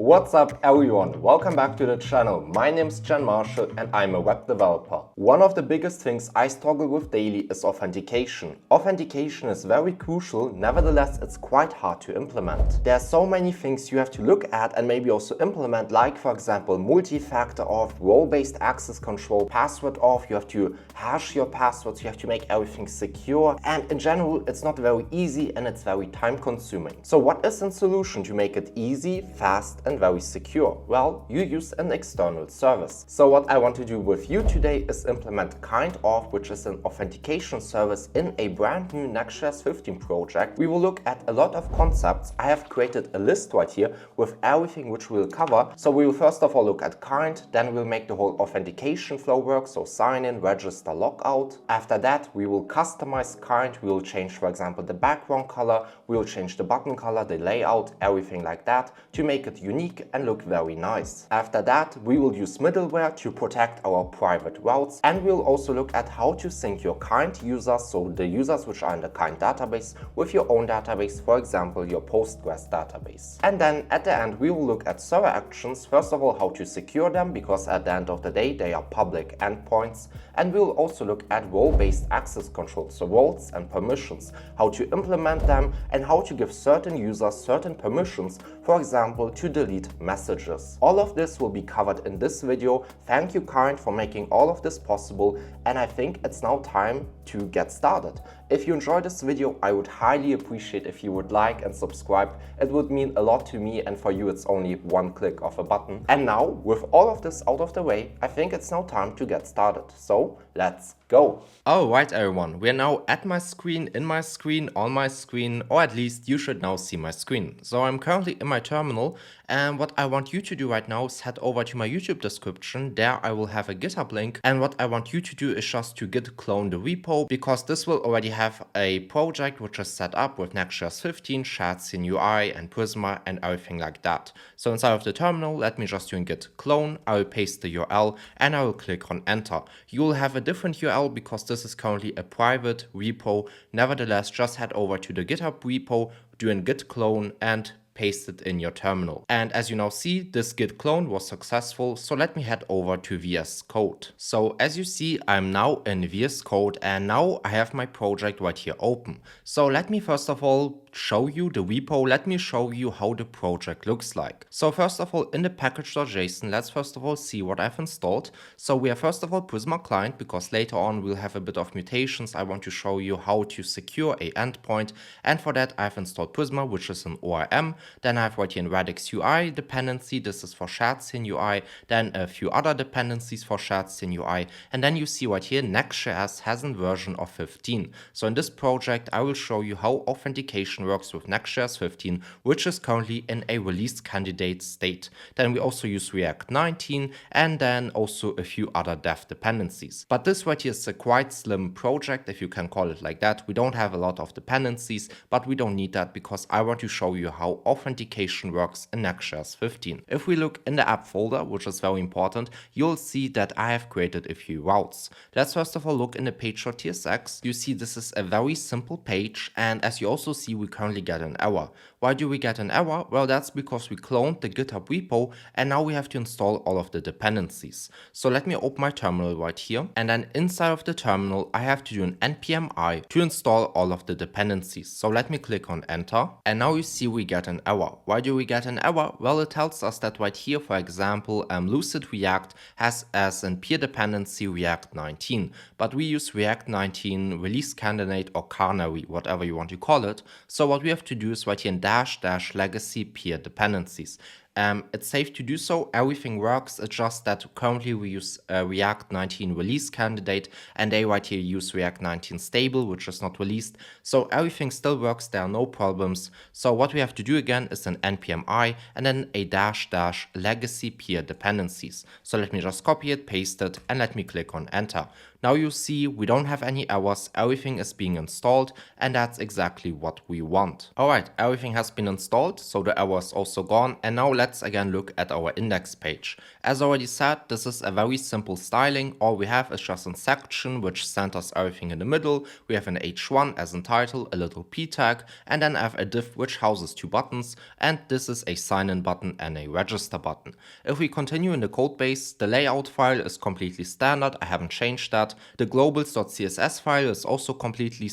What's up everyone, welcome back to the channel. My name's Jan Marshall and I'm a web developer. One of the biggest things I struggle with daily is authentication. Authentication is very crucial, nevertheless it's quite hard to implement. There are so many things you have to look at and maybe also implement, like for example multi-factor auth, role-based access control, password auth, you have to hash your passwords, you have to make everything secure, and in general it's not very easy and it's very time consuming. So what is the solution to make it easy, fast and very secure? Well, you use an external service. So what I want to do with you today is implement Kinde-Auth, which is an authentication service in a brand new Next.js 15 project. We will look at a lot of concepts. I have created a list right here with everything which we'll cover. So we will first of all look at Kinde, then we'll make the whole authentication flow work, so sign in, register, logout. After that, we will customize Kinde. We will change, for example, the background color, we will change the button color, the layout, everything like that to make it unique and look very nice. After that, we will use middleware to protect our private routes, and we'll also look at how to sync your Kinde users, so the users which are in the Kinde database, with your own database, for example your Postgres database. And then at the end we will look at server actions, first of all how to secure them, because at the end of the day they are public endpoints, and we'll also look at role-based access control, so roles and permissions, how to implement them and how to give certain users certain permissions, for example to delete messages. All of this will be covered in this video. Thank you Kinde for making all of this possible, and I think it's now time to get started. If you enjoyed this video, I would highly appreciate if you would like and subscribe. It would mean a lot to me, and for you it's only one click of a button. And now, with all of this out of the way, I think it's now time to get started. So let's go. Alright everyone, we are now at my screen, in my screen, on my screen, or at least you should now see my screen. So I'm currently in my terminal, and what I want you to do right now is head over to my YouTube description. There I will have a GitHub link, and what I want you to do is just to git clone the repo, because this will already have a project which is set up with Next.js 15, shared scene UI and Prisma and everything like that. So inside of the terminal, let me just do git clone, I will paste the URL and I will click on enter. You will have a different URL because this is currently a private repo. Nevertheless, just head over to the GitHub repo, do a git clone and paste it in your terminal. And as you now see, this git clone was successful, so let me head over to VS Code. So as you see, I'm now in VS Code and now I have my project right here open. So let me first of all show you the repo. Let me show you how the project looks like. So first of all, in the package.json, let's first of all see what I've installed. So we have first of all Prisma client, because later on we'll have a bit of mutations. I want to show you how to secure a endpoint, and for that I've installed Prisma, which is an ORM. Then I have right here in Radix UI dependency, this is for shared scene UI, then a few other dependencies for shared scene UI, and then you see right here Next.js has a version of 15. So in this project I will show you how authentication works with Next.js 15, which is currently in a release candidate state. Then we also use React 19 and then also a few other dev dependencies. But this right here is a quite slim project, if you can call it like that. We don't have a lot of dependencies, but we don't need that because I want to show you how authentication works in Next.js 15. If we look in the app folder, which is very important, you'll see that I have created a few routes. Let's first of all look in the page.tsx. You see this is a very simple page, and as you also see, we currently get an error. Why do we get an error? Well, that's because we cloned the GitHub repo and now we have to install all of the dependencies. So let me open my terminal right here, and then inside of the terminal I have to do an npm I to install all of the dependencies. So let me click on enter, and now you see we get an error. Why do we get an error? Well, it tells us that right here, for example, Lucid React has as a peer dependency React 19, but we use React 19 release candidate or canary, whatever you want to call it. So what we have to do is right here in -- legacy peer dependencies. It's safe to do so, everything works. It's just that currently we use React 19 release candidate, and they right here use React 19 stable, which is not released. So everything still works, there are no problems. So what we have to do again is an npm I and then a -- legacy peer dependencies. So let me just copy it, paste it, and let me click on enter. Now you see we don't have any errors, everything is being installed, and that's exactly what we want. Alright, everything has been installed, so the error is also gone, and now let's again look at our index page. As already said, this is a very simple styling. All we have is just a section which centers everything in the middle. We have an h1 as in title, a little p tag, and then I have a div which houses two buttons, and this is a sign-in button and a register button. If we continue in the code base, the layout file is completely standard. I haven't changed that. The globals.css file is also completely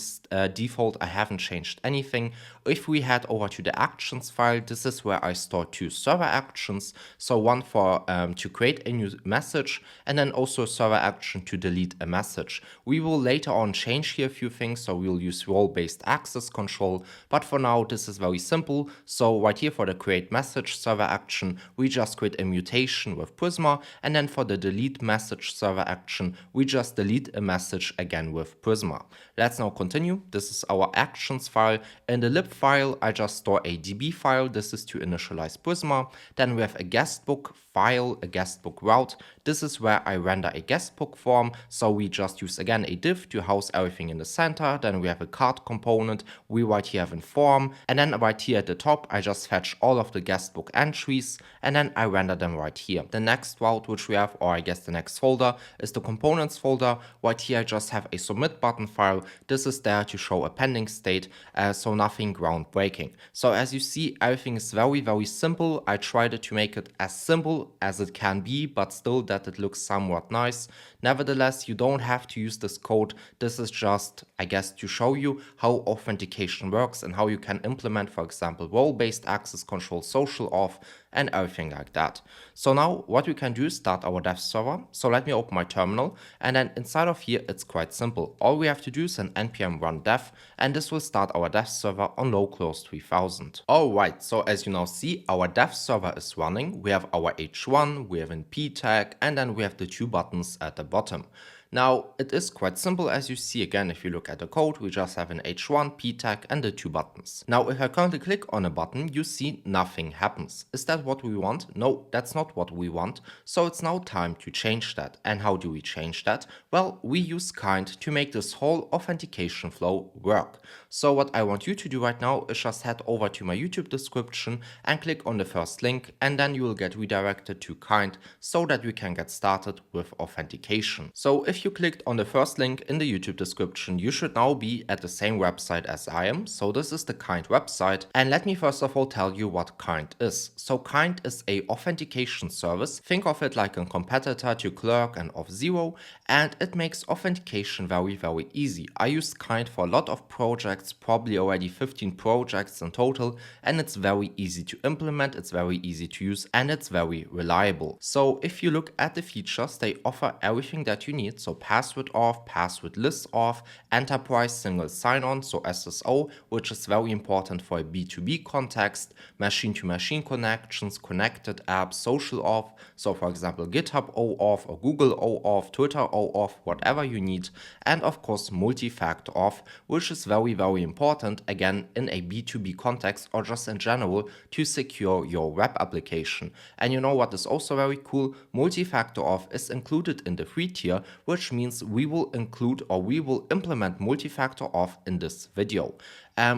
default. I haven't changed anything. If we head over to the actions file, this is where I store two server actions. So one for to create a new message, and then also a server action to delete a message. We will later on change here a few things, so we'll use role-based access control, but for now this is very simple. So right here for the create message server action, we just create a mutation with Prisma, and then for the delete message server action, we just delete a message again with Prisma. Let's now continue. This is our actions file. In the lib file, I just store a db file. This is to initialize Prisma. Then we have a guestbook file, a guestbook route. This is where I render a guestbook form. So we just use again a div to house everything in the center. Then we have a card component. We right here have in form. And then right here at the top, I just fetch all of the guestbook entries, and then I render them right here. The next route which we have, or I guess the next folder, is the components folder. Right here I just have a submit button file. This is there to show a pending state, so nothing groundbreaking. So as you see, everything is very, very simple. I tried to make it as simple as it can be, but still that it looks somewhat nice. Nevertheless, you don't have to use this code. This is just, I guess, to show you how authentication works and how you can implement, for example, role-based access control, social auth, and everything like that. So now what we can do is start our dev server. So let me open my terminal, and then inside of here, it's quite simple. All we have to do is an npm run dev, and this will start our dev server on localhost 3000. All right, so as you now see, our dev server is running. We have our h1, we have an p tag, and then we have the two buttons at the bottom. Now, it is quite simple as you see. Again, if you look at the code, we just have an h1, p tag, and the two buttons. Now, if I currently click on a button, you see nothing happens. Is that what we want? No, that's not what we want. So it's now time to change that. And how do we change that? Well, we use Kind to make this whole authentication flow work. So what I want you to do right now is just head over to my YouTube description and click on the first link, and then you will get redirected to Kind so that we can get started with authentication. So if you clicked on the first link in the YouTube description, you should now be at the same website as I am. So this is the Kind website. And let me first of all tell you what Kind is. So Kind is a authentication service. Think of it like a competitor to Clerk and Auth0, and it makes authentication very, very easy. I use Kind for a lot of projects, probably already 15 projects in total, and it's very easy to implement, it's very easy to use, and it's very reliable. So if you look at the features, they offer everything that you need. So password auth, password list auth, enterprise single sign-on, so SSO, which is very important for a B2B context, machine-to-machine connections, connected apps, social auth, so for example GitHub OAuth or Google OAuth, Twitter OAuth, whatever you need, and of course multi-factor auth, which is very, very important, again, in a B2B context or just in general to secure your web application. And you know what is also very cool? Multi-factor auth is included in the free tier, which means we will include or we will implement multi-factor auth in this video.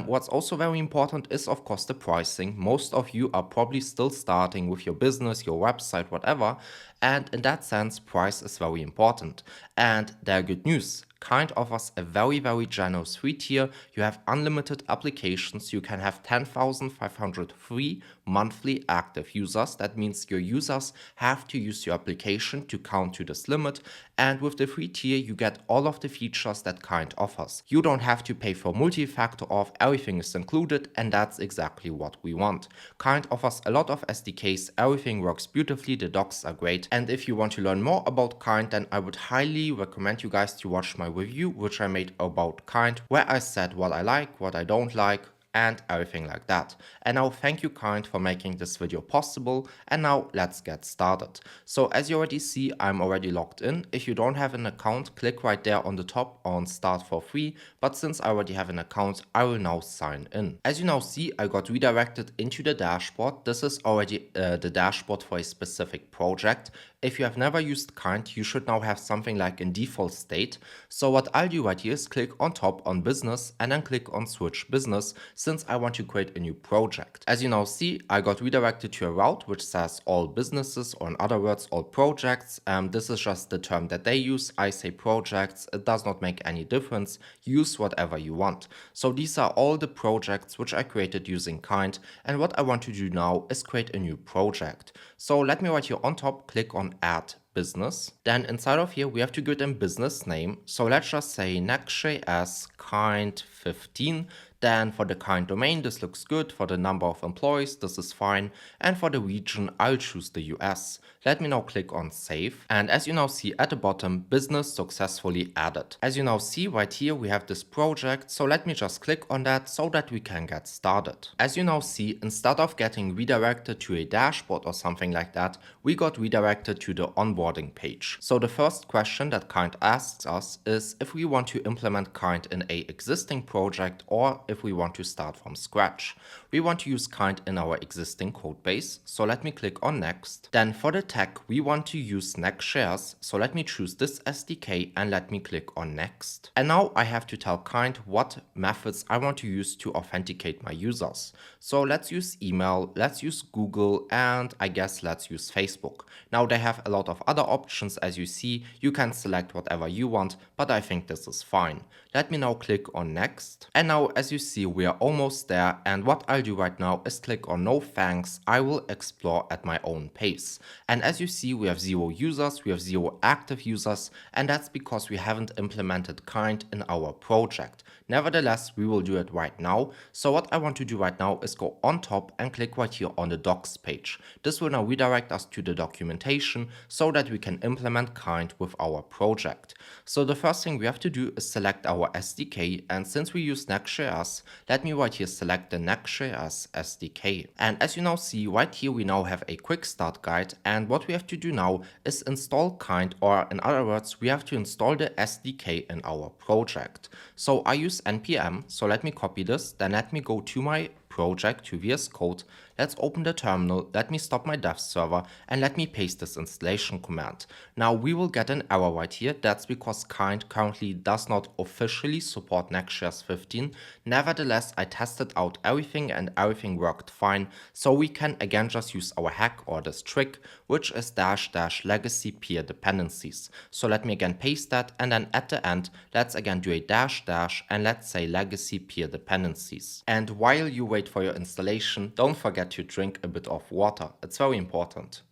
What's also very important is of course the pricing. Most of you are probably still starting with your business, your website, whatever, and in that sense price is very important. And there are good news. Kind offers a very, very generous free tier. You have unlimited applications. You can have 10,500 free monthly active users. That means your users have to use your application to count to this limit. And with the free tier, you get all of the features that Kind offers. You don't have to pay for multi-factor auth. Everything is included, and that's exactly what we want. Kind offers a lot of SDKs. Everything works beautifully. The docs are great. And if you want to learn more about Kind, then I would highly recommend you guys to watch my review which I made about Kind, where I said what I like, what I don't like, and everything like that. And now thank you Kind for making this video possible, and now let's get started. So as you already see, I'm already logged in. If you don't have an account, click right there on the top on start for free, but since I already have an account, I will now sign in. As you now see, I got redirected into the dashboard. This is already the dashboard for a specific project. If you have never used Kind, you should now have something like in default state. So what I'll do right here is click on top on business and then click on switch business, since I want to create a new project. As you now see, I got redirected to a route which says all businesses, or in other words, all projects. This is just the term that they use. I say projects. It does not make any difference. Use whatever you want. So these are all the projects which I created using Kind, and what I want to do now is create a new project. So let me right here on top click on Add Business. Then inside of here we have to give them business name. So let's just say Next.js Kind 15. Then for the Kind domain, this looks good. For the number of employees, this is fine. And for the region, I'll choose the US. Let me now click on Save. And as you now see at the bottom, business successfully added. As you now see right here, we have this project. So let me just click on that so that we can get started. As you now see, instead of getting redirected to a dashboard or something like that, we got redirected to the onboarding page. So the first question that Kind asks us is if we want to implement Kind in a existing project or if we want to start from scratch. We want to use Kind in our existing code base, so let me click on Next. Then for the tag, we want to use Next.js, so let me choose this SDK and let me click on Next. And now I have to tell Kind what methods I want to use to authenticate my users. So let's use email, let's use Google, and I guess let's use Facebook. Now they have a lot of other options. As you see, you can select whatever you want, but I think this is fine. Let me now click on Next. And now as you see, we are almost there, and what I'll do right now is click on no thanks. I will explore at my own pace. And as you see, we have 0 users, we have 0 active users, and that's because we haven't implemented Kind in our project. Nevertheless, we will do it right now. So what I want to do right now is go on top and click right here on the docs page. This will now redirect us to the documentation so that we can implement Kind with our project. So the first thing we have to do is select our SDK, and since we use Next.js, let me right here select the Next.js SDK. And as you now see right here, we now have a quick start guide, and what we have to do now is install Kind, or in other words, we have to install the SDK in our project. So I use npm, so let me copy this, then let me go to my project, to VS Code. Let's open the terminal, let me stop my dev server, and let me paste this installation command. Now we will get an error right here. That's because Kind currently does not officially support Next.js 15. Nevertheless, I tested out everything and everything worked fine. So we can again just use our hack or this trick, which is -- legacy peer dependencies. So let me again paste that, and then at the end, let's again do a -- and let's say legacy peer dependencies. And while you wait for your installation, don't forget to drink a bit of water. It's very important.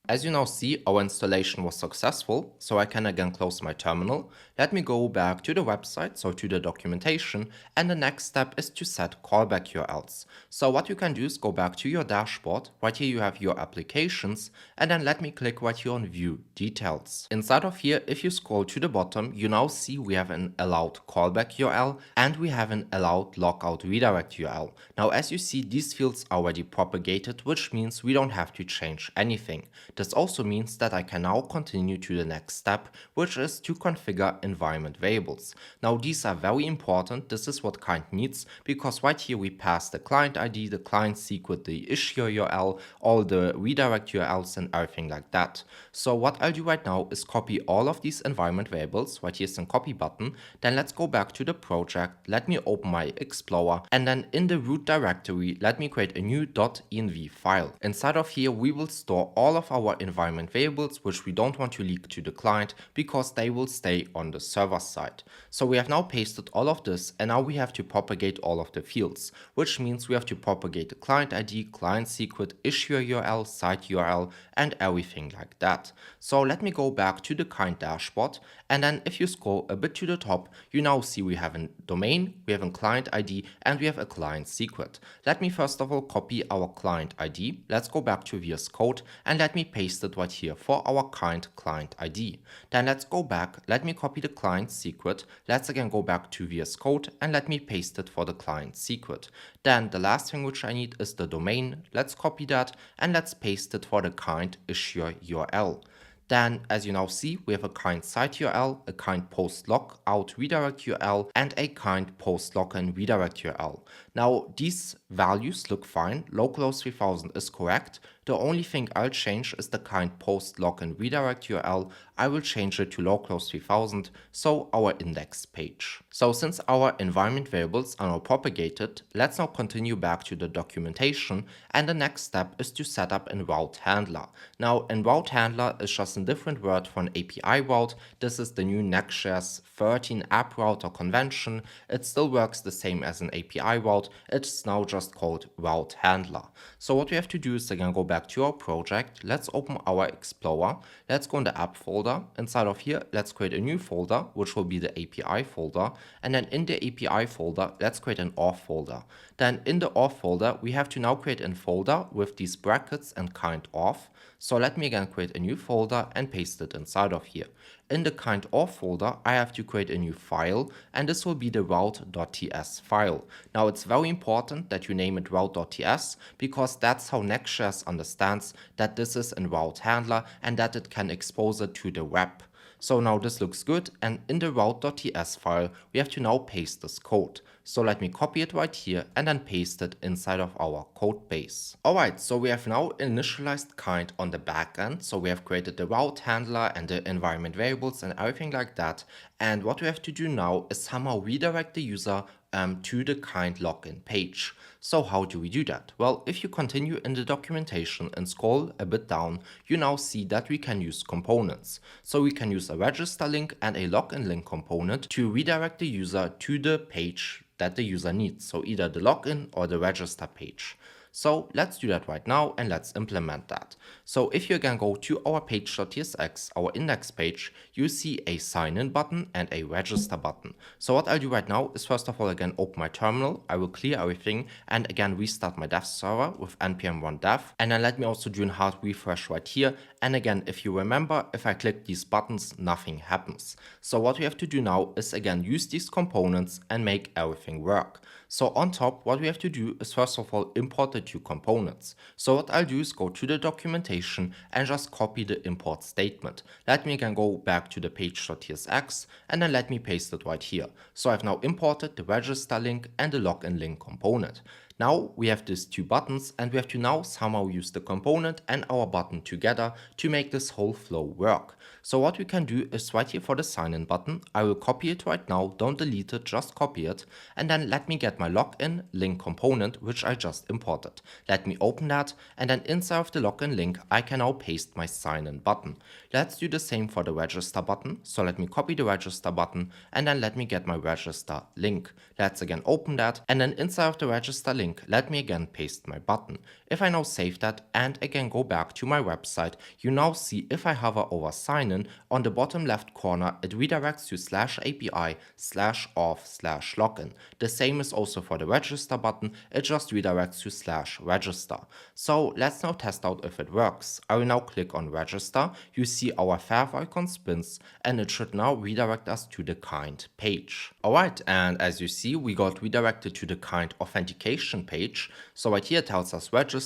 As you now see, our installation was successful, so I can again close my terminal. Let me go back to the website, so to the documentation, and the next step is to set callback URLs. So what you can do is go back to your dashboard. Right here you have your applications, and then let me click right here on View Details. Inside of here, if you scroll to the bottom, you now see we have an allowed callback URL and we have an allowed logout redirect URL. Now as you see, these fields are already propagated, which means we don't have to change anything. This also means that I can now continue to the next step, which is to configure environment variables. Now these are very important. This is what Kind needs, because right here we pass the client ID, the client secret, the issue URL, all the redirect URLs and everything like that. So what I'll do right now is copy all of these environment variables. Right here's the copy button. Then let's go back to the project. Let me open my Explorer, and then in the root directory, let me create a new .env file. Inside of here, we will store all of our environment variables, which we don't want to leak to the client because they will stay on the server side. So we have now pasted all of this, and now we have to propagate all of the fields, which means we have to propagate the client ID, client secret, issuer URL, site URL, and everything like that. So let me go back to the Kind dashboard, and then if you scroll a bit to the top, you now see we have a domain, we have a client ID, and we have a client secret. Let me first of all copy our client ID. Let's go back to VS Code, and let me paste it right here for our Kind client ID. Then let's go back, let me copy the client secret. Let's again go back to VS Code, and let me paste it for the client secret. Then the last thing which I need is the domain. Let's copy that, and let's paste it for the Kind issuer URL. Then, as you now see, we have a Kind site URL, a Kind post logout redirect URL, and a Kind post login redirect URL. Now, these values look fine, localhost 3000 is correct. The only thing I'll change is the kind post login redirect URL. I will change it to localhost 3000, so our index page. So since our environment variables are now propagated, let's now continue back to the documentation, and the next step is to set up a route handler. Now, a route handler is just a different word for an API route. This is the new Next.js 13 app router convention. It still works the same as an API route. It's now just called route handler. So what we have to do is again go back to our project. Let's open our Explorer. Let's go in the app folder. Inside of here, let's create a new folder, which will be the API folder. And then in the API folder, let's create an auth folder. Then in the auth folder, we have to now create a folder with these brackets and kind auth. So let me again create a new folder and paste it inside of here. In the kind auth folder, I have to create a new file, and this will be the route.ts file. Now it's very important that you name it route.ts, because that's how Next.js understands that this is a route handler and that it can expose it to the web. So now this looks good, and in the route.ts file, we have to now paste this code. So let me copy it right here and then paste it inside of our code base. Alright, so we have now initialized kind on the backend. So we have created the route handler and the environment variables and everything like that. And what we have to do now is somehow redirect the user to the kind login page. So how do we do that? Well, if you continue in the documentation and scroll a bit down, you now see that we can use components. So we can use a register link and a login link component to redirect the user to the page that the user needs. So either the login or the register page. So let's do that right now and let's implement that. So if you again go to our page.tsx, our index page, you see a sign in button and a register button. So what I'll do right now is first of all again open my terminal, I will clear everything and again restart my dev server with npm run dev, and then let me also do a hard refresh right here. And again, if you remember, if I click these buttons, nothing happens. So what we have to do now is again use these components and make everything work. So on top, what we have to do is first of all import the two components. So what I'll do is go to the documentation and just copy the import statement. Let me again go back to the page.tsx and then let me paste it right here. So I've now imported the register link and the login link component. Now we have these two buttons and we have to now somehow use the component and our button together to make this whole flow work. So what we can do is right here for the sign in button, I will copy it right now, don't delete it, just copy it, and then let me get my login link component which I just imported. Let me open that, and then inside of the login link I can now paste my sign in button. Let's do the same for the register button. So let me copy the register button and then let me get my register link. Let's again open that, and then inside of the register link let me again paste my button. If I now save that and again go back to my website, you now see if I hover over sign in, on the bottom left corner it redirects to /API/auth/login. The same is also for the register button, it just redirects to /register. So let's now test out if it works. I will now click on register, you see our favicon spins, and it should now redirect us to the kind page. Alright, and as you see we got redirected to the kind authentication page. So right here it tells us register,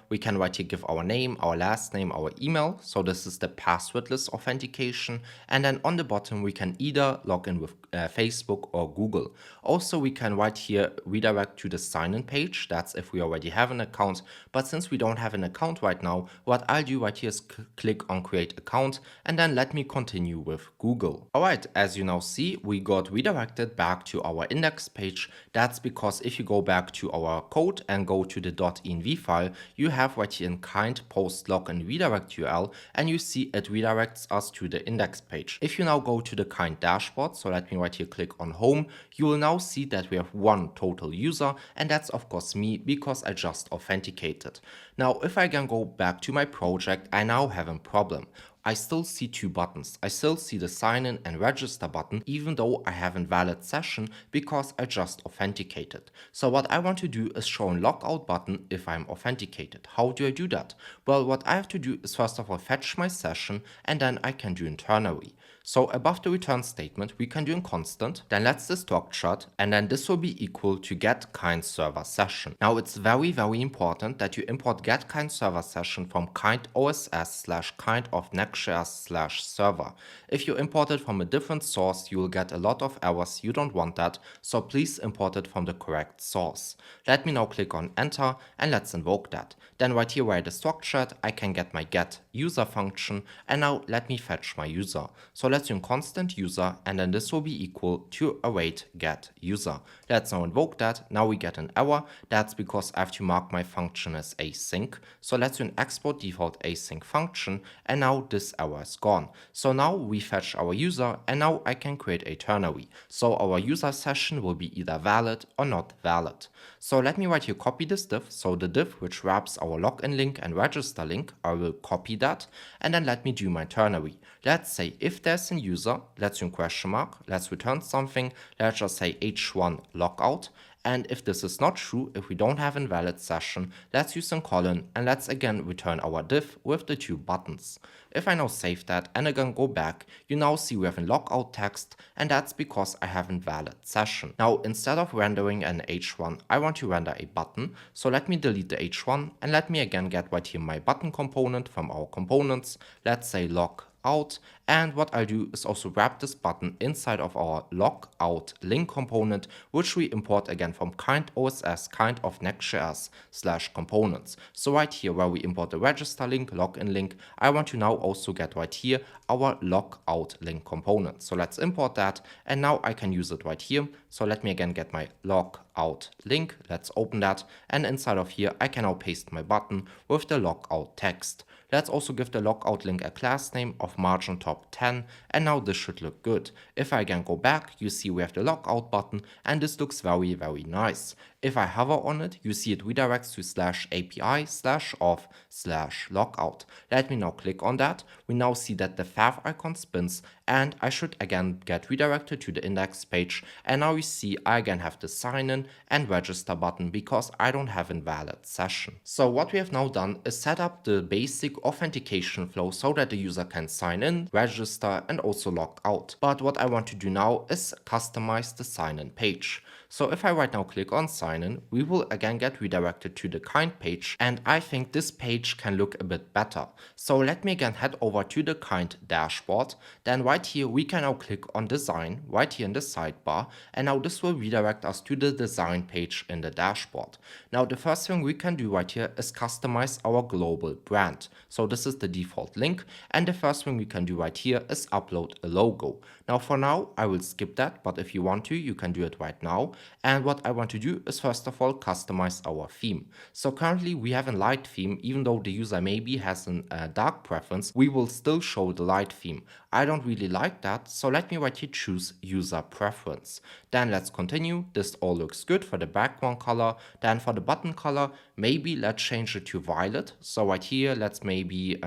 we can right here give our name, our last name, our email. So this is the passwordless authentication, and then on the bottom we can either log in with Facebook or Google. Also we can right here redirect to the sign-in page, that's if we already have an account, but since we don't have an account right now, what I'll do right here is click on create account and then let me continue with Google. Alright, as you now see, we got redirected back to our index page. That's because if you go back to our code and go to the .env file, you have right here in kind post login redirect URL, and you see it redirects us to the index page. If you now go to the kind dashboard, so let me right here click on home, you will now see that we have one total user, and that's of course me because I just authenticated. Now if I again go back to my project, I now have a problem. I still see two buttons. I still see the sign in and register button even though I have a valid session because I just authenticated. So what I want to do is show a logout button if I'm authenticated. How do I do that? Well, what I have to do is first of all fetch my session and then I can do internally. So above the return statement, we can do in constant, then let's destructure it, and then this will be equal to get kind server session. Now it's very important that you import get kind server session from kind-oss/kind of Next.js/server. If you import it from a different source, you will get a lot of errors. You don't want that, so please import it from the correct source. Let me now click on enter and let's invoke that. Then right here where I destructured, I can get my get user function, and now let me fetch my user. So let's do constant user, and then this will be equal to await get user. Let's now invoke that. Now we get an error. That's because I have to mark my function as async. So let's do an export default async function, and now this error is gone. So now we fetch our user, and now I can create a ternary. So our user session will be either valid or not valid. So let me right here copy this div. So the div which wraps our login link and register link, I will copy that, and then let me do my ternary. Let's say if there's a user, let's do question mark, let's return something, let's just say h1 logout. And if this is not true, if we don't have invalid session, let's use a colon and let's again return our div with the two buttons. If I now save that and again go back, you now see we have a logout text, and that's because I have invalid session. Now instead of rendering an h1, I want to render a button. So let me delete the h1 and let me again get right here my button component from our components. Let's say log out, and what I'll do is also wrap this button inside of our logout link component, which we import again from kind-oss kind of Next.js/components. So right here where we import the register link, login link, I want to now also get right here our logout link component. So let's import that, and now I can use it right here. So let me again get my logout link. Let's open that, and inside of here I can now paste my button with the logout text. Let's also give the logout link a class name of margin top 10, and now this should look good. If I again go back, you see we have the logout button, and this looks very nice. If I hover on it, you see it redirects to /API/off/logout. Let me now click on that. We now see that the fav icon spins, and I should again get redirected to the index page. And now you see I again have the sign in and register button because I don't have invalid session. So what we have now done is set up the basic authentication flow so that the user can sign in, register, and also log out. But what I want to do now is customize the sign in page. So if I right now click on sign in, we will again get redirected to the kind page, and I think this page can look a bit better. So let me again head over to the kind dashboard. Then right here we can now click on design right here in the sidebar, and now this will redirect us to the design page in the dashboard. Now the first thing we can do right here is customize our global brand. So this is the default link, and the first thing we can do right here is upload a logo. Now for now I will skip that, but if you want to, you can do it right now. And what I want to do is first of all customize our theme. So currently we have a light theme. Even though the user maybe has a dark preference, we will still show the light theme. I don't really like that, so let me right here choose user preference. Then let's continue. This all looks good for the background color. Then for the button color, maybe let's change it to violet. So right here let's maybe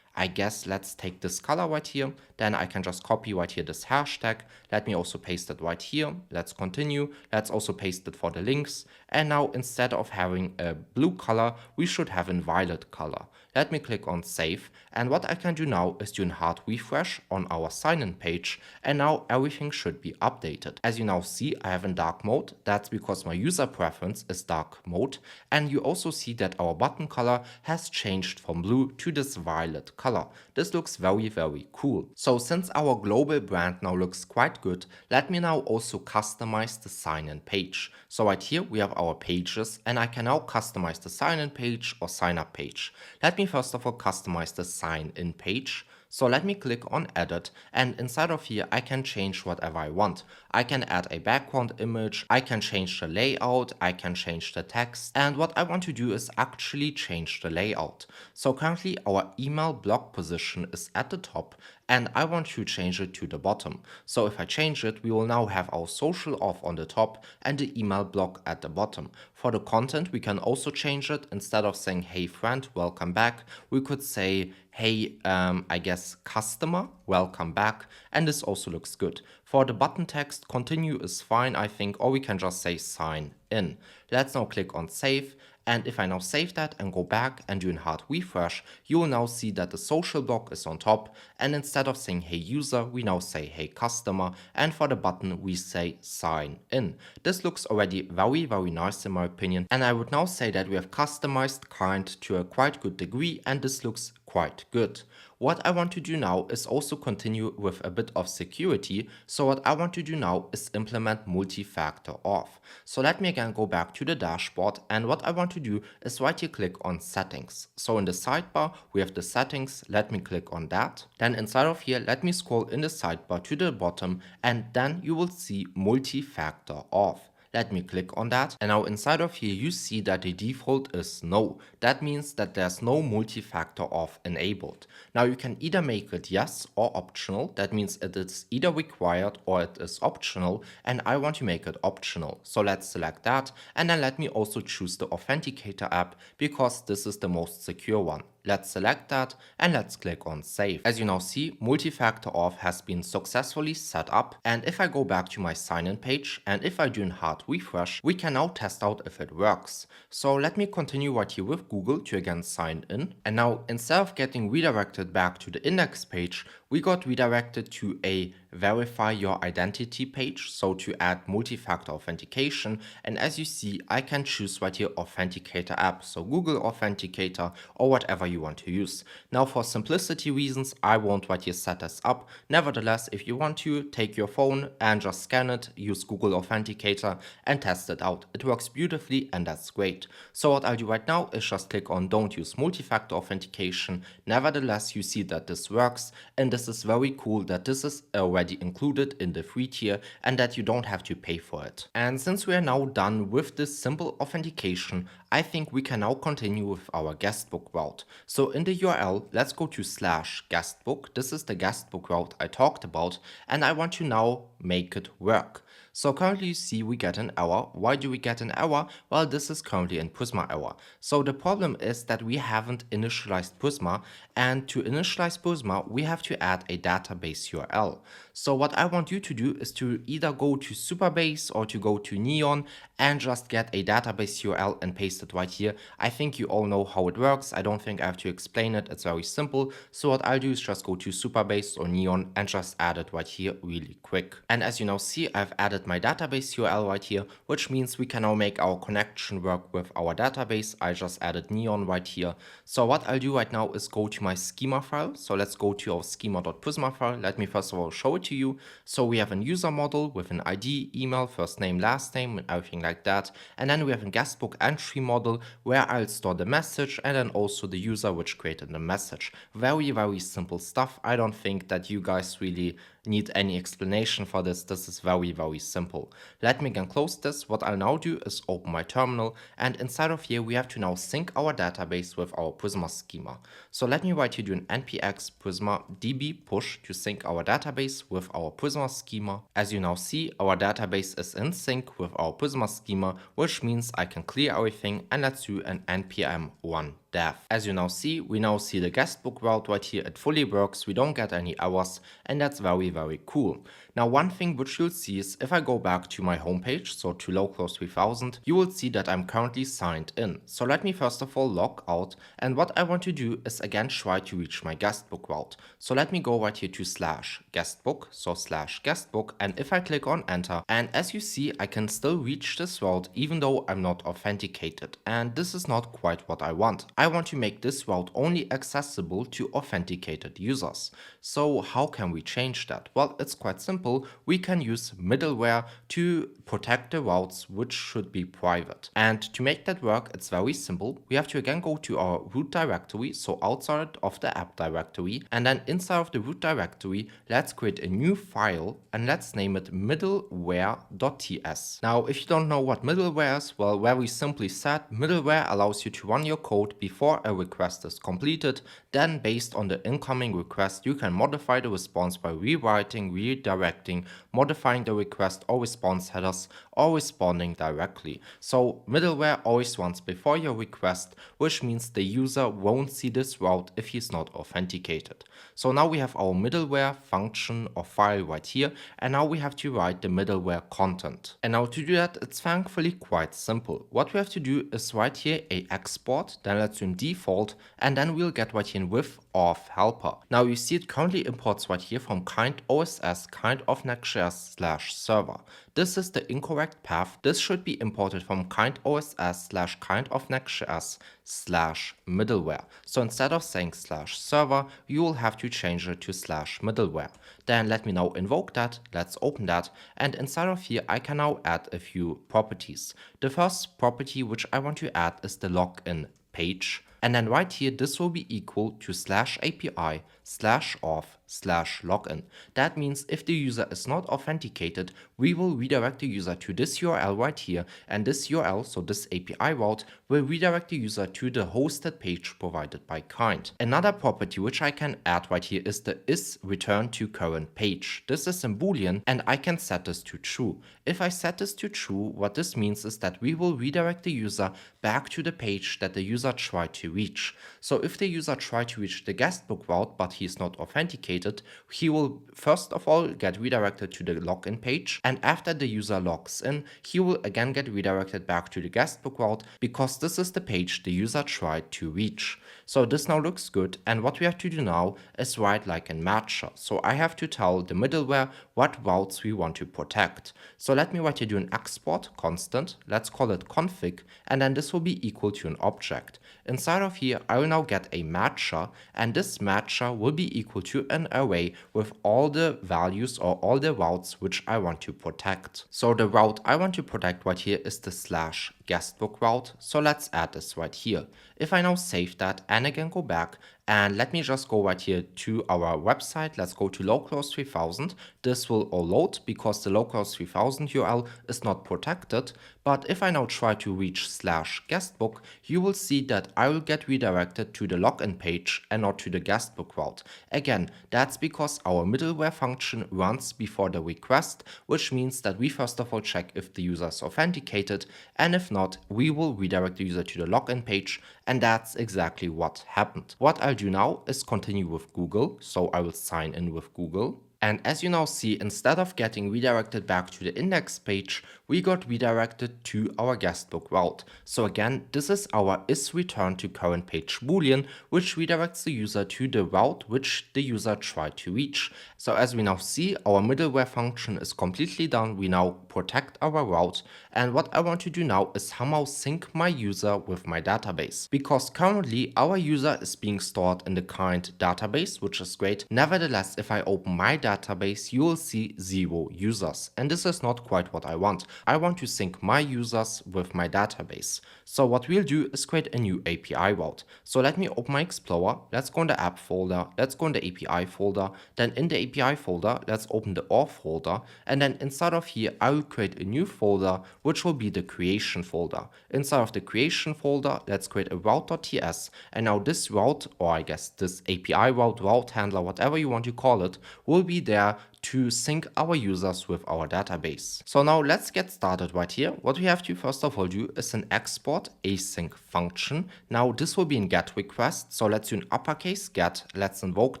I guess let's take this color right here. Then I can just copy right here this hashtag. Let me also paste it right here. Let's continue. Let's also paste it for the links. And now instead of having a blue color, we should have a violet color. Let me click on save. And what I can do now is do a hard refresh on our sign-in page. And now everything should be updated. As you now see, I have in dark mode. That's because my user preference is dark mode. And you also see that our button color has changed from blue to this violet color. This looks very cool. So since our global brand now looks quite good, let me now also customize the sign-in page. So right here we have our pages, and I can now customize the sign-in page or sign-up page. Let me first of all customize the sign-in page. So let me click on edit, and inside of here I can change whatever I want. I can add a background image, I can change the layout, I can change the text, and what I want to do is actually change the layout. So currently our email block position is at the top, and I want to change it to the bottom. So if I change it, we will now have our social off on the top and the email block at the bottom. For the content, we can also change it. Instead of saying, hey friend, welcome back, we could say, hey, I guess customer, welcome back, and this also looks good. For the button text, continue is fine, I think, or we can just say sign in. Let's now click on save. And if I now save that and go back and do a hard refresh, you will now see that the social block is on top. And instead of saying hey user, we now say hey customer. And for the button, we say sign in. This looks already very, very nice in my opinion. And I would now say that we have customized kind to a quite good degree, and this looks quite good. What I want to do now is also continue with a bit of security. So what I want to do now is implement multi-factor auth. So let me again go back to the dashboard, and what I want to do is right here click on settings. So in the sidebar we have the settings, let me click on that. Then inside of here let me scroll in the sidebar to the bottom, and then you will see multi-factor auth. Let me click on that, and now inside of here you see that the default is no. That means that there's no multi-factor auth enabled. Now you can either make it yes or optional. That means it is either required or it is optional, and I want to make it optional. So let's select that, and then let me also choose the Authenticator app because this is the most secure one. Let's select that and let's click on save. As you now see, multi-factor auth has been successfully set up, and if I go back to my sign-in page and if I do a hard refresh, we can now test out if it works. So let me continue right here with Google to again sign in, and now instead of getting redirected back to the index page, we got redirected to a verify your identity page, so to add multi-factor authentication. And as you see, I can choose right here Authenticator app, so Google Authenticator or whatever you want to use. Now for simplicity reasons, I won't right here set this up. Nevertheless, if you want to, take your phone and just scan it, use Google Authenticator and test it out. It works beautifully and that's great. So what I'll do right now is just click on don't use multi-factor authentication. Nevertheless, you see that this works, and this is very cool that this is already included in the free tier and that you don't have to pay for it. And since we are now done with this simple authentication, I think we can now continue with our guestbook route. So in the URL, let's go to /guestbook. This is the guestbook route I talked about, and I want to now make it work. So currently you see we get an error. Why do we get an error? Well, this is currently in Prisma error. So the problem is that we haven't initialized Prisma, and to initialize Prisma, we have to add a database URL. So what I want you to do is to either go to Supabase or to go to Neon and just get a database URL and paste it right here. I think you all know how it works. I don't think I have to explain it. It's very simple. So what I'll do is just go to Supabase or Neon and just add it right here really quick. And as you now see, I've added my database URL right here, which means we can now make our connection work with our database. I just added Neon right here. So what I'll do right now is go to my schema file. So let's go to our schema.prisma file. Let me first of all show it to you. So we have a user model with an ID, email, first name, last name, and everything like that. And then we have a guestbook entry model where I'll store the message and then also the user which created the message. Very, very simple stuff. I don't think that you guys really need any explanation for this. This is very, very simple. Let me again close this. What I'll now do is open my terminal, and inside of here we have to now sync our database with our Prisma schema. So let me right here do an npx prisma db push to sync our database with our Prisma schema. As you now see, our database is in sync with our Prisma schema, which means I can clear everything, and let's do an npm run dev. As you now see, we now see the guestbook route right here. It fully works. We don't get any errors, and that's very, very cool. Now, one thing which you'll see is if I go back to my homepage, so to localhost 3000, you will see that I'm currently signed in. So let me first of all log out, and what I want to do is again try to reach my guestbook route. So let me go right here to /guestbook, so /guestbook, and if I click on enter, and as you see, I can still reach this route even though I'm not authenticated, and this is not quite what I want. I want to make this route only accessible to authenticated users. So how can we change that? Well, it's quite simple. We can use middleware to protect the routes which should be private. And to make that work, it's very simple. We have to again go to our root directory, so outside of the app directory, and then inside of the root directory, let's create a new file and let's name it middleware.ts. Now, if you don't know what middleware is, well, very simply said, middleware allows you to run your code before a request is completed. Then based on the incoming request, you can modify the response by rewriting, redirecting, modifying the request or response headers, or responding directly. So middleware always runs before your request, which means the user won't see this route if he's not authenticated. So now we have our middleware function or file right here, and now we have to write the middleware content. And now to do that, it's thankfully quite simple. What we have to do is write here a export, then let's do default, and then we'll get right here in with auth helper. Now you see it currently imports right here from kind-OSS kind of Next.js / server. This is the incorrect path. This should be imported from kind-OSS / kind of Next.js / middleware. So instead of saying /server, you will have to change it to /middleware. Then let me now invoke that. Let's open that. And inside of here, I can now add a few properties. The first property which I want to add is the login page. And then right here, this will be equal to /API /auth/login. That means if the user is not authenticated, we will redirect the user to this URL right here, and this URL, so this API route, will redirect the user to the hosted page provided by Kind. Another property which I can add right here is the isReturnToCurrentPage. This is in Boolean, and I can set this to true. If I set this to true, what this means is that we will redirect the user back to the page that the user tried to reach. So if the user tried to reach the guestbook route, but he is not authenticated, he will first of all get redirected to the login page, and after the user logs in, he will again get redirected back to the guestbook route because this is the page the user tried to reach. So this now looks good, and what we have to do now is write like a matcher. So I have to tell the middleware what routes we want to protect. So let me write here do an export constant, let's call it config, and then this will be equal to an object. Inside of here, I will now get a matcher, and this matcher will be equal to an array with all the values or all the routes which I want to protect. So the route I want to protect right here is the /guestbook route. So let's add this right here. If I now save that and again go back, and let me just go right here to our website. Let's go to localhost 3000. This will all load because the localhost 3000 URL is not protected. But if I now try to reach /guestbook, you will see that I will get redirected to the login page and not to the guestbook route. Again, that's because our middleware function runs before the request, which means that we first of all check if the user is authenticated, and if not, we will redirect the user to the login page, and that's exactly what happened. What I'll do now is continue with Google, so I will sign in with Google. And as you now see, instead of getting redirected back to the index page, we got redirected to our guestbook route. So again, this is our isReturnToCurrentPage Boolean, which redirects the user to the route which the user tried to reach. So as we now see, our middleware function is completely done. We now protect our route. And what I want to do now is somehow sync my user with my database. Because currently our user is being stored in the Kind database, which is great. Nevertheless, if I open my database, you will see 0 users. And this is not quite what I want. I want to sync my users with my database. So what we'll do is create a new API route. So let me open my Explorer. Let's go in the app folder. Let's go in the API folder. Then in the API folder, let's open the auth folder. And then inside of here, I will create a new folder, which will be the creation folder. Inside of the creation folder, let's create a route.ts. And now this route, or I guess this API route handler, whatever you want to call it, will be there to sync our users with our database. So now let's get started right here. What we have to first of all do is an export async function. Now this will be in get request. So let's do an uppercase get, let's invoke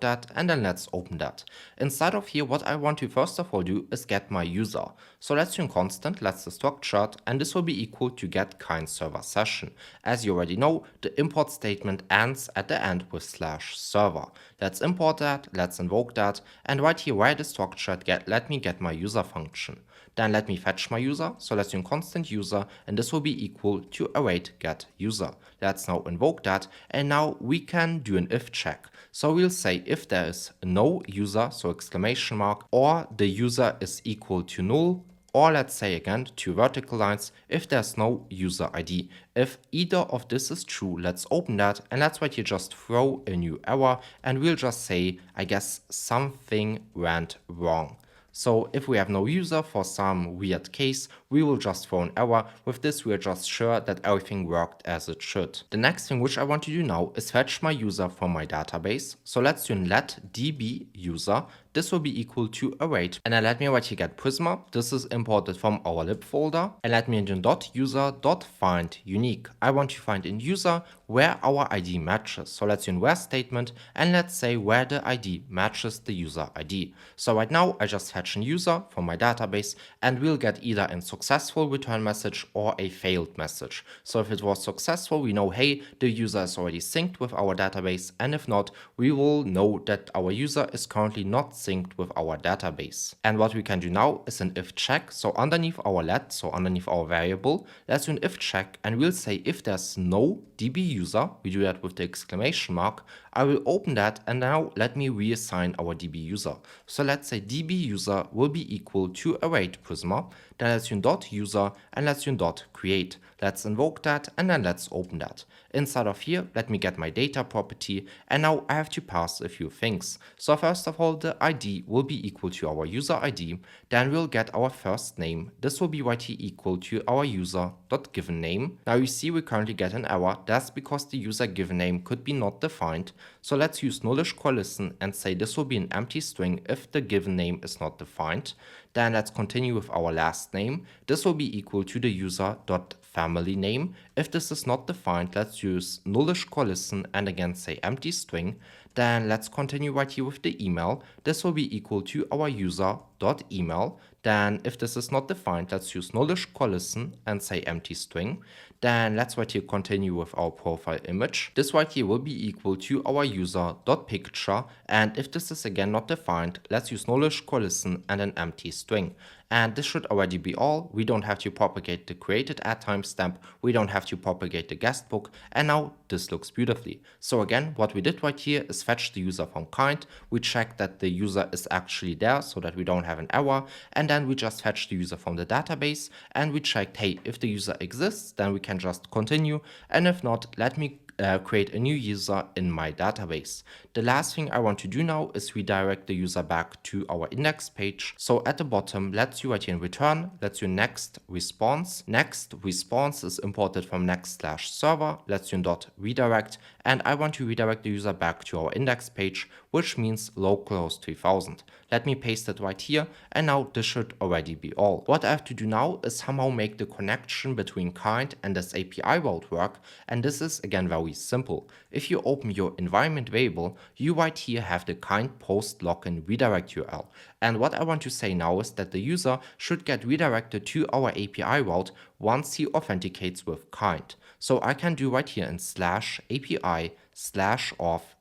that, and then let's open that. Inside of here, what I want to first of all do is get my user. So let's do a constant, let's do structured, and this will be equal to get kind server session. As you already know, the import statement ends at the end with /server. Let's import that, let's invoke that, and right here where the structured get, let me get my user function. Then let me fetch my user. So let's do constant user, and this will be equal to await get user. Let's now invoke that, and now we can do an if check. So we'll say if there is no user, so exclamation mark, or the user is equal to null, or let's say again 2 vertical lines if there's no user ID. If either of this is true, let's open that, and let's right here just throw a new error, and we'll just say, I guess something went wrong. So if we have no user for some weird case, we will just throw an error. With this, we are just sure that everything worked as it should. The next thing which I want to do now is fetch my user from my database. So let's do let db user. This will be equal to await, and then let me right here get Prisma. This is imported from our lib folder, and let me do .user.find unique. I want to find in user where our ID matches. So let's do where statement, and let's say where the ID matches the user ID. So right now I just fetch a user from my database, and we'll get either a successful return message or a failed message. So if it was successful, we know, hey, the user is already synced with our database, and if not, we will know that our user is currently not synced with our database. And what we can do now is an if check. So underneath our let, so underneath our variable, let's do an if check, and we'll say if there's no db user, we do that with the exclamation mark, I will open that, and now let me reassign our db user. So let's say db user will be equal to await Prisma, then let's do .user, and let's do .create. Let's invoke that, and then let's open that. Inside of here, let me get my data property, and now I have to pass a few things. So first of all, the ID will be equal to our user ID, then we'll get our first name. This will be right here equal to our user.given name. Now you see we currently get an error. That's because the user given name could be not defined. So let's use nullish collision and say this will be an empty string if the given name is not defined. Then let's continue with our last name. This will be equal to the user.family name. If this is not defined, let's use nullish collision and again say empty string. Then let's continue right here with the email. This will be equal to our user.email. Then if this is not defined, let's use nullish collision and say empty string. Then let's right here continue with our profile image. This right here will be equal to our user.picture. And if this is again not defined, let's use nullish collision and an empty string. And this should already be all. We don't have to propagate the created at timestamp. We don't have to propagate the guestbook. And now this looks beautifully. So again, what we did right here is fetch the user from kind. We check that the user is actually there so that we don't have an error. And then we just fetch the user from the database. And we checked, hey, if the user exists, then we can just continue. And if not, let me create a new user in my database. The last thing I want to do now is redirect the user back to our index page. So at the bottom, let's do right here in return, let's do next response. Next response is imported from next/server. Let's do .redirect, and I want to redirect the user back to our index page, which means localhost 3000. Let me paste it right here, and now this should already be all. What I have to do now is somehow make the connection between kind and this API route work, and this is again very simple. If you open your environment variable, you right here have the kind post login redirect URL. And what I want to say now is that the user should get redirected to our API route once he authenticates with kind. So I can do right here in /API/auth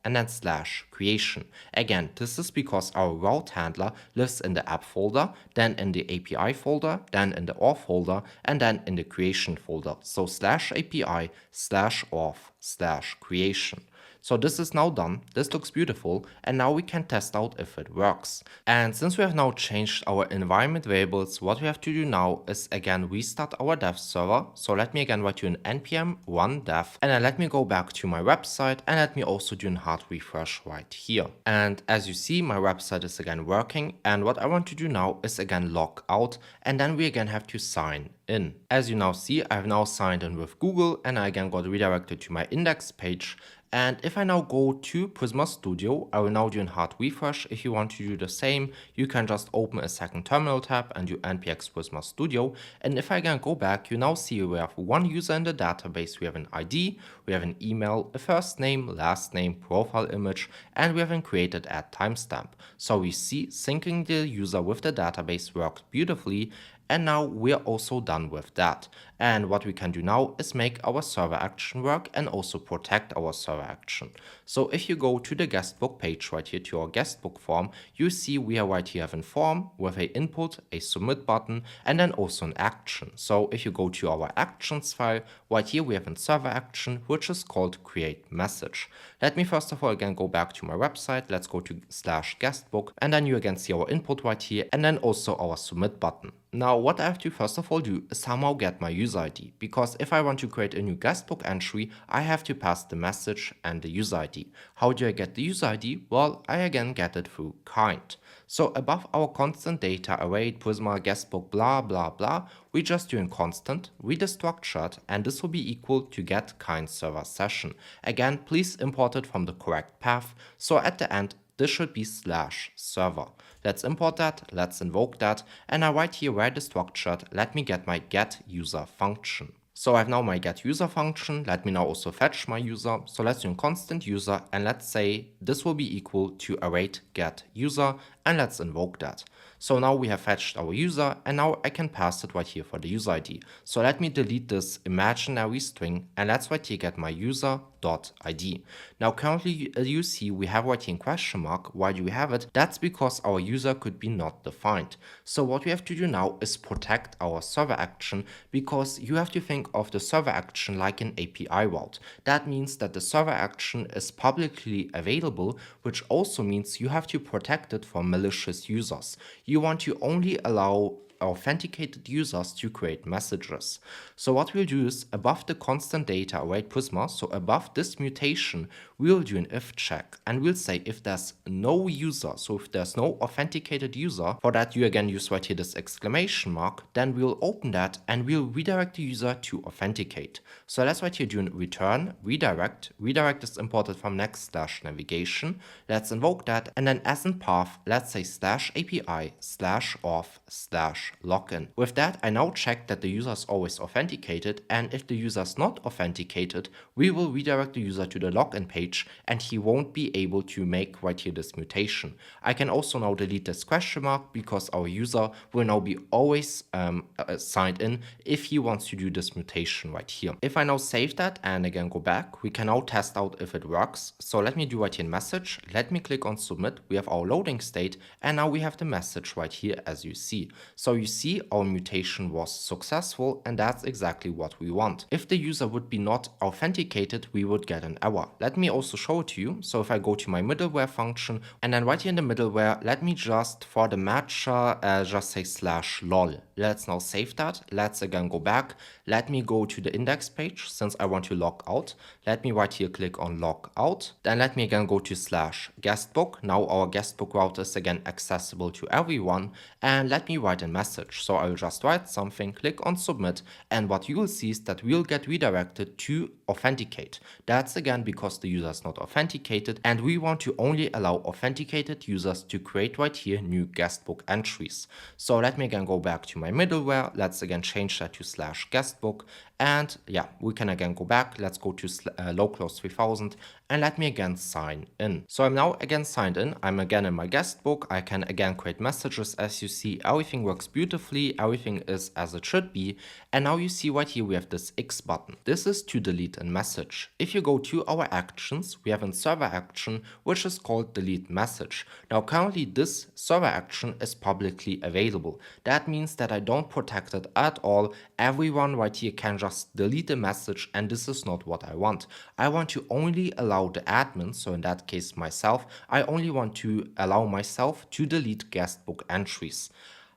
and then /creation. Again, this is because our route handler lives in the app folder, then in the API folder, then in the auth folder, and then in the creation folder. So /API/auth/creation. So this is now done, this looks beautiful, and now we can test out if it works. And since we have now changed our environment variables, what we have to do now is again restart our dev server. So let me again write to an npm run dev, and then let me go back to my website, and let me also do a hard refresh right here. And as you see, my website is again working, and what I want to do now is again log out, and then we again have to sign in. As you now see, I have now signed in with Google, and I again got redirected to my index page. And if I now go to Prisma Studio, I will now do a hard refresh. If you want to do the same, you can just open a second terminal tab and do npx Prisma Studio. And if I again go back, you now see we have one user in the database. We have an ID, we have an email, a first name, last name, profile image, and we have a created at timestamp. So we see syncing the user with the database worked beautifully. And now we're also done with that. And what we can do now is make our server action work and also protect our server action. So if you go to the guestbook page right here to our guestbook form, you see we are right here have a form with a input, a submit button, and then also an action. So if you go to our actions file, right here we have a server action, which is called create message. Let me first of all again go back to my website. Let's go to /guestbook, and then you again see our input right here, and then also our submit button. Now what I have to first of all do is somehow get my user user ID, because if I want to create a new guestbook entry, I have to pass the message and the user ID. How do I get the user ID? Well, I again get it through kind. So above our constant data array, Prisma, guestbook, blah, blah, blah, we just do in constant, read the structured, and this will be equal to get kind server session. Again, please import it from the correct path. So at the end, this should be /server. Let's import that, let's invoke that, and I write here where the structured, let me get my getUser function. So I have now my getUser function, let me now also fetch my user. So let's do constant user, and let's say this will be equal to await getUser, and let's invoke that. So now we have fetched our user, and now I can pass it right here for the user ID. So let me delete this imaginary string, and let's right here get my user.id. Now currently you see we have right here in question mark. Why do we have it? That's because our user could be not defined. So what we have to do now is protect our server action, because you have to think of the server action like an API route. That means that the server action is publicly available, which also means you have to protect it from malicious users. You want to only allow authenticated users to create messages. So what we'll do is above the constant data await Prisma, so above this mutation, we'll do an if check, and we'll say if there's no user, so if there's no authenticated user, for that you again use right here this exclamation mark, then we'll open that and we'll redirect the user to authenticate. So let's right here do an return redirect. Redirect is imported from Next.js/navigation. Let's invoke that, and then as in path, let's say /API/auth/login. With that, I now check that the user is always authenticated, and if the user is not authenticated, we will redirect the user to the login page, and he won't be able to make right here this mutation. I can also now delete this question mark, because our user will now be always signed in if he wants to do this mutation right here. If I now save that and again go back, we can now test out if it works. So let me do right here in message, let me click on submit, we have our loading state, and now we have the message right here as you see. So you see our mutation was successful, and that's exactly what we want. If the user would be not authenticated, we would get an error. Let me also show it to you. So if I go to my middleware function, and then right here in the middleware, let me just for the matcher just say /lol. Let's now save that. Let's again go back. Let me go to the index page since I want to log out. Let me right here click on log out. Then let me again go to /guestbook. Now our guestbook route is again accessible to everyone, and let me write a message. So I'll just write something, click on submit, and what you will see is that we'll get redirected to authenticate. That's again because the user is not authenticated, and we want to only allow authenticated users to create right here new guestbook entries. So let me again go back to my middleware. Let's again change that to /guestbook, and yeah, we can again go back. Let's go to localhost 3000, and let me again sign in. So I'm now again signed in. I'm again in my guestbook. I can again create messages. As you see, everything works beautifully. Everything is as it should be. And now you see right here we have this X button. This is to delete a message. If you go to our actions, we have a server action which is called delete message. Now currently this server action is publicly available. That means that I don't protect it at all. Everyone right here can just delete the message, and this is not what I want. I want to only allow the admin, so in that case myself, I only want to allow myself to delete guestbook entries.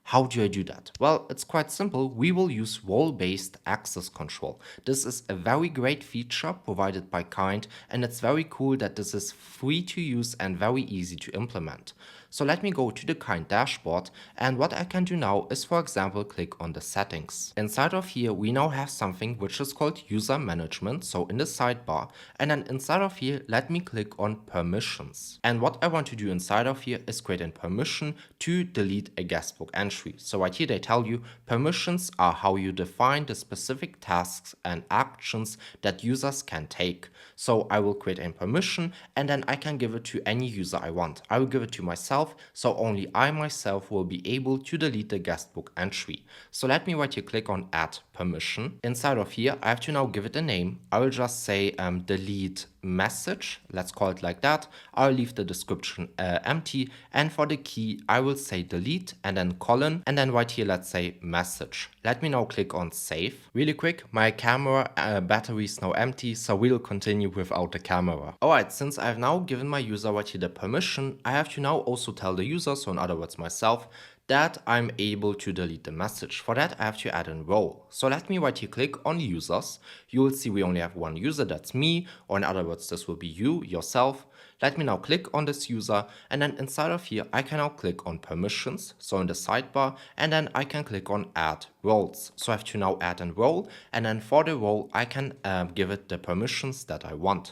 How do I do that? Well, it's quite simple. We will use role-based access control. This is a very great feature provided by Kind, and it's very cool that this is free to use and very easy to implement. So let me go to the Kind dashboard, and what I can do now is, for example, click on the settings. Inside of here, we now have something which is called user management, so in the sidebar, and then inside of here, let me click on permissions. And what I want to do inside of here is create a permission to delete a guestbook entry. So right here, they tell you permissions are how you define the specific tasks and actions that users can take. So I will create a permission, and then I can give it to any user I want. I will give it to myself, so only I myself will be able to delete the guestbook entry. So let me right here click on add permission. Inside of here, I have to now give it a name. I will just say delete message. Let's call it like that. I'll leave the description empty, and for the key, I will say delete and then colon, and then right here, let's say message. Let me now click on save. Really quick, my camera battery is now empty, so we'll continue without the camera. Alright, since I've now given my user right here the permission, I have to now also tell the user, so in other words myself, that I'm able to delete the message. For that, I have to add a role. So let me right here click on users. You will see we only have one user, that's me, or in other words, this will be you, yourself. Let me now click on this user, and then inside of here, I can now click on permissions, so in the sidebar, and then I can click on add roles. So I have to now add a role, and then for the role, I can give it the permissions that I want.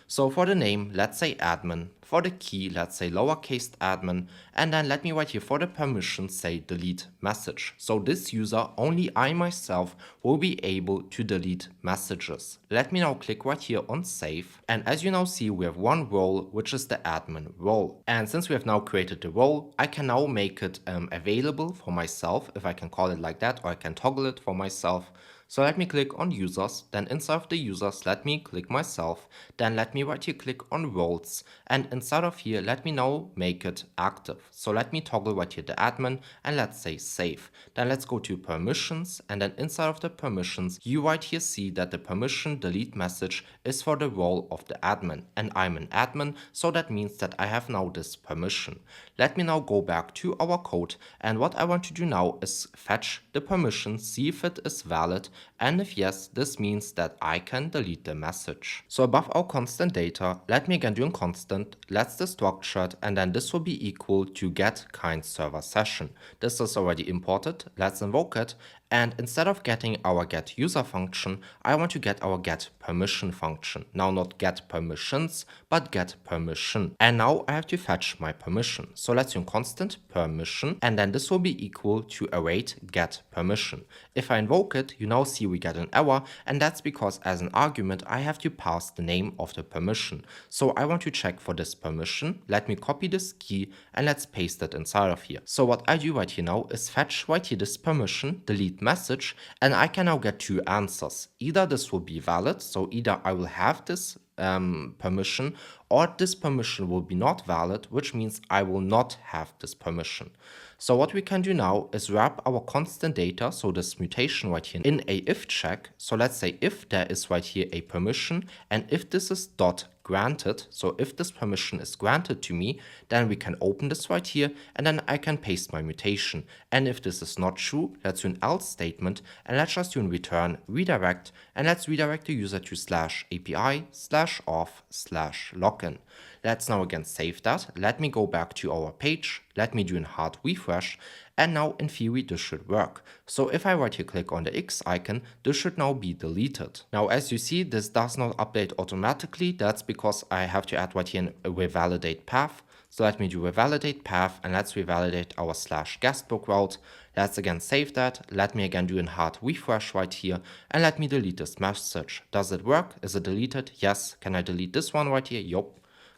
So for the name, let's say admin. For the key, let's say lowercase admin. And then let me right here for the permissions say delete message. So this user, only I myself, will be able to delete messages. Let me now click right here on save. And as you now see, we have one role, which is the admin role. And since we have now created the role, I can now make it available for myself, if I can call it like that, or I can toggle it for myself. So let me click on users, then inside of the users, let me click myself, then let me right here click on roles, and inside of here, let me now make it active. So let me toggle right here the admin, and let's say save. Then let's go to permissions, and then inside of the permissions, you right here see that the permission delete message is for the role of the admin, and I'm an admin, so that means that I have now this permission. Let me now go back to our code, and what I want to do now is fetch the permission, see if it is valid, and if yes, this means that I can delete the message. So above our constant data, let me again do a constant, let's destructure it, and then this will be equal to get kind server session. This is already imported, let's invoke it, and instead of getting our get user function, I want to get our get permission function. Now not get permissions, but get permission. And now I have to fetch my permission. So let's do constant permission, and then this will be equal to await get permission. If I invoke it, you now see we get an error, and that's because as an argument, I have to pass the name of the permission. So I want to check for this permission. Let me copy this key, and let's paste it inside of here. So what I do right here now is fetch right here this permission, delete message, and I can now get two answers. Either this will be valid, so either I will have this permission, or this permission will be not valid, which means I will not have this permission. So what we can do now is wrap our constant data, so this mutation right here, in a if check. So let's say if there is right here a permission, and if this is dot granted, so if this permission is granted to me, then we can open this right here, and then I can paste my mutation. And if this is not true, let's do an else statement, and let's just do a return redirect, and let's redirect the user to /API/auth/login. Let's now again save that. Let me go back to our page. Let me do a hard refresh. And now in theory, this should work. So if I right here click on the X icon, this should now be deleted. Now, as you see, this does not update automatically. That's because I have to add right here a revalidate path. So let me do revalidate path, and let's revalidate our /guestbook route. Let's again save that. Let me again do a hard refresh right here, and let me delete this message. Does it work? Is it deleted? Yes. Can I delete this one right here? Yup.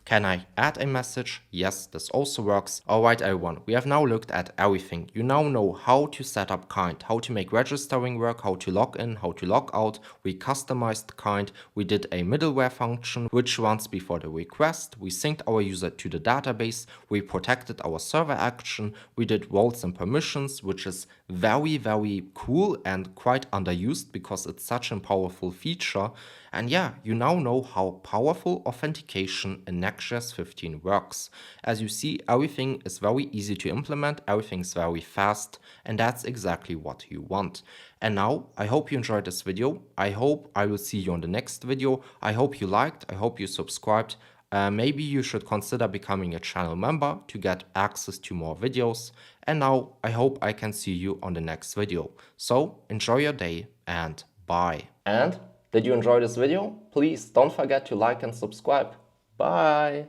Can I add a message? Yes, this also works. Alright everyone, we have now looked at everything. You now know how to set up Kind, how to make registering work, how to log in, how to log out. We customized Kind. We did a middleware function which runs before the request. We synced our user to the database. We protected our server action. We did roles and permissions, which is very cool and quite underused because it's such a powerful feature. And yeah, you now know how powerful authentication in Next.js 15 works. As you see, everything is very easy to implement, everything is very fast, and that's exactly what you want. And now, I hope you enjoyed this video. I hope I will see you on the next video. I hope you liked, I hope you subscribed. Maybe you should consider becoming a channel member to get access to more videos. And now, I hope I can see you on the next video. So, enjoy your day and bye. And did you enjoy this video? Please don't forget to like and subscribe. Bye!